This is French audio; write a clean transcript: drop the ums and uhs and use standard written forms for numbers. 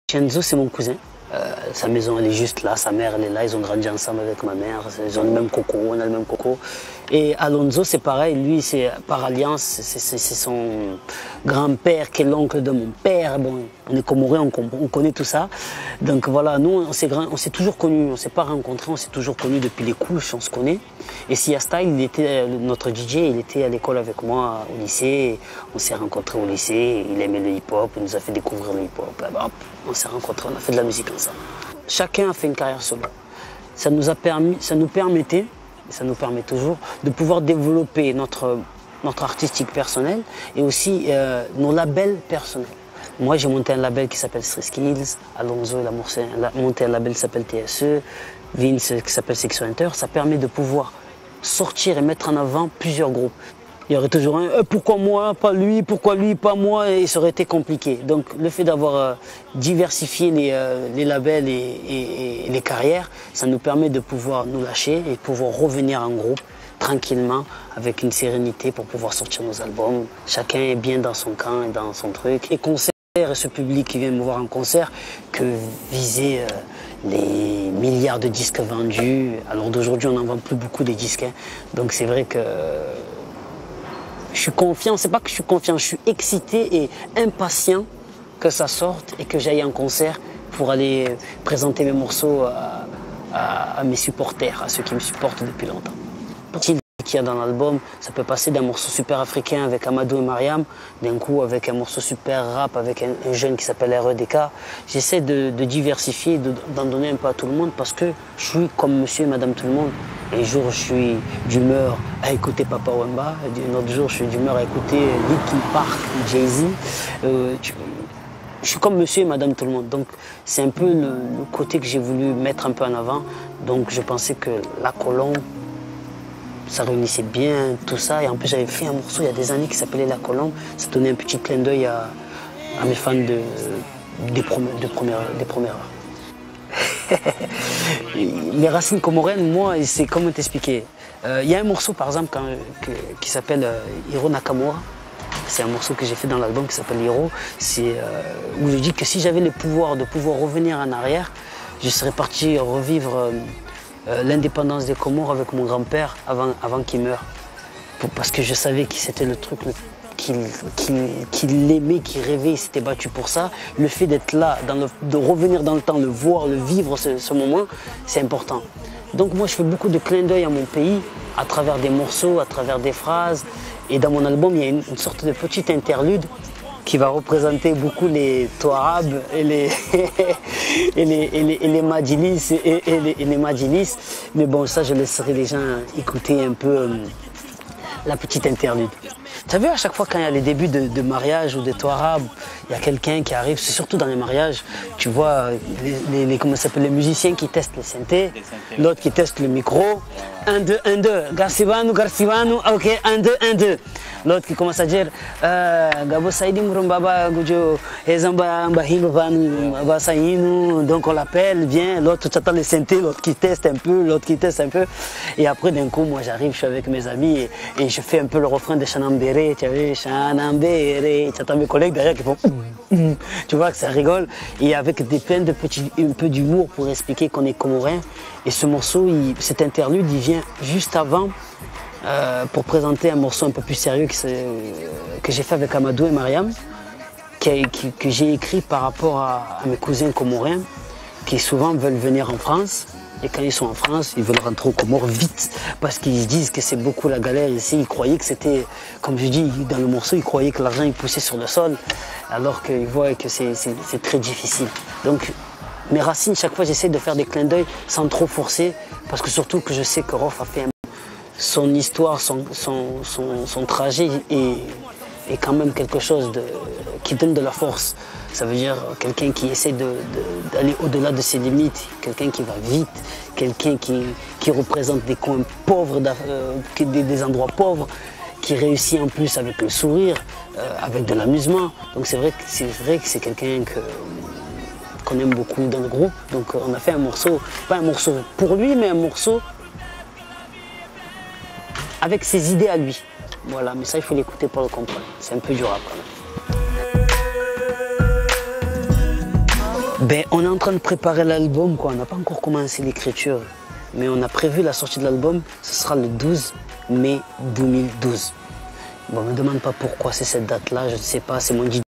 Kenzo, c'est mon cousin. Sa maison, elle est juste là, sa mère, elle est là, ils ont grandi ensemble avec ma mère, ils ont le même coco, on a le même coco. Et Alonso, c'est pareil, lui, c'est par alliance, c'est son grand-père qui est l'oncle de mon père. Bon, on est comorés, on connaît tout ça. Donc voilà, nous, on s'est toujours connus, on ne s'est pas rencontrés, on s'est toujours connus depuis les couches, on se connaît. Et Sia Style, il était notre DJ, il était à l'école avec moi au lycée, on s'est rencontrés au lycée, il aimait le hip-hop, il nous a fait découvrir le hip-hop. On s'est rencontrés, on a fait de la musique ensemble. Chacun a fait une carrière solo. Ça nous permettait, et ça nous permet toujours, de pouvoir développer notre artistique personnel et aussi nos labels personnels. Moi, j'ai monté un label qui s'appelle Street Skills, Alonso, il a monté un label qui s'appelle TSE, Vince qui s'appelle Section Hunter. Ça permet de pouvoir sortir et mettre en avant plusieurs groupes. Il y aurait toujours un pourquoi moi, pas lui, pourquoi lui, pas moi, et ça aurait été compliqué. Donc le fait d'avoir diversifié les labels et les carrières, ça nous permet de pouvoir nous lâcher et de pouvoir revenir en groupe tranquillement, avec une sérénité pour pouvoir sortir nos albums. Chacun est bien dans son camp et dans son truc. Et concert et ce public qui vient me voir en concert, que viser les milliards de disques vendus. Alors d'aujourd'hui, on n'en vend plus beaucoup des disques. Hein. Donc c'est vrai que je suis confiant, c'est pas que je suis confiant, je suis excité et impatient que ça sorte et que j'aille en concert pour aller présenter mes morceaux à mes supporters, à ceux qui me supportent depuis longtemps. Qu'il y a dans l'album, ça peut passer d'un morceau super africain avec Amadou et Mariam, d'un coup avec un morceau super rap avec un jeune qui s'appelle REDK. J'essaie de diversifier, d'en donner un peu à tout le monde parce que je suis comme monsieur et madame tout le monde. Un jour je suis d'humeur à écouter Papa Wemba, un autre jour je suis d'humeur à écouter Linkin Park, Jay-Z. Je suis comme monsieur et madame tout le monde, donc c'est un peu le côté que j'ai voulu mettre un peu en avant. Donc je pensais que La Colombe, ça réunissait bien tout ça. Et en plus, j'avais fait un morceau il y a des années qui s'appelait La Colombe. Ça donnait un petit clin d'œil à mes fans des premières heures. Les racines comoriennes, moi, c'est comment t'expliquer. Il y a un morceau, par exemple, qui s'appelle Hiro Nakamura. C'est un morceau que j'ai fait dans l'album qui s'appelle Hiro. Où je dis que si j'avais le pouvoir de pouvoir revenir en arrière, je serais parti revivre l'indépendance des Comores avec mon grand-père avant qu'il meure. Parce que je savais que c'était le truc qu'il aimait, qu'il rêvait, il s'était battu pour ça. Le fait d'être là, de revenir dans le temps, le voir, le vivre ce moment, c'est important. Donc moi je fais beaucoup de clins d'œil à mon pays, à travers des morceaux, à travers des phrases. Et dans mon album, il y a une sorte de petite interlude qui va représenter beaucoup les Touarabes et les Madjilis et les Madjilis. Mais bon, ça, je laisserai les gens écouter un peu la petite interlude. Tu as vu, à chaque fois quand il y a les débuts de mariage ou de Touarabes, il y a quelqu'un qui arrive, c'est surtout dans les mariages, tu vois comment ça s'appelle, les musiciens qui testent les synthés, l'autre qui teste le micro. 1, 2, 1, 2, Garcibano, ok, 1, 2, 1, 2. L'autre qui commence à dire Gabo Saïdi Mourumbaba Gujo Ezamba Mbahingo Van Saïnou, donc on l'appelle, viens, l'autre tu attends les synthés, l'autre qui teste un peu, l'autre qui teste un peu. Et après d'un coup, moi j'arrive, je suis avec mes amis et je fais un peu le refrain de Chanambere, tu vois, Chanambere, tu attends mes collègues derrière qui font tu vois que ça rigole. Et avec plein de petits, un peu d'humour pour expliquer qu'on est comorien. Et ce morceau, cet interlude, il vient juste avant pour présenter un morceau un peu plus sérieux que j'ai fait avec Amadou et Mariam, que j'ai écrit par rapport à mes cousins comoriens qui souvent veulent venir en France. Et quand ils sont en France, ils veulent rentrer aux Comores vite parce qu'ils se disent que c'est beaucoup la galère ici. Ils croyaient que c'était, comme je dis dans le morceau, ils croyaient que l'argent il poussait sur le sol alors qu'ils voient que c'est très difficile. Donc mes racines, chaque fois j'essaie de faire des clins d'œil sans trop forcer parce que surtout que je sais que Rof a fait son histoire, son trajet est quand même quelque chose qui donne de la force. Ça veut dire quelqu'un qui essaie d'aller au-delà de ses limites, quelqu'un qui va vite, quelqu'un qui représente des coins pauvres, des endroits pauvres, qui réussit en plus avec le sourire, avec de l'amusement. Donc c'est vrai que c'est quelqu'un qu'on aime beaucoup dans le groupe. Donc on a fait un morceau, pas un morceau pour lui, mais un morceau avec ses idées à lui. Voilà, mais ça il faut l'écouter pour le comprendre. C'est un peu du rap quand même. Ben, on est en train de préparer l'album, quoi. On n'a pas encore commencé l'écriture. Mais on a prévu la sortie de l'album, ce sera le 12 mai 2012. Bon, ne me demande pas pourquoi c'est cette date-là, je ne sais pas, c'est mon DJ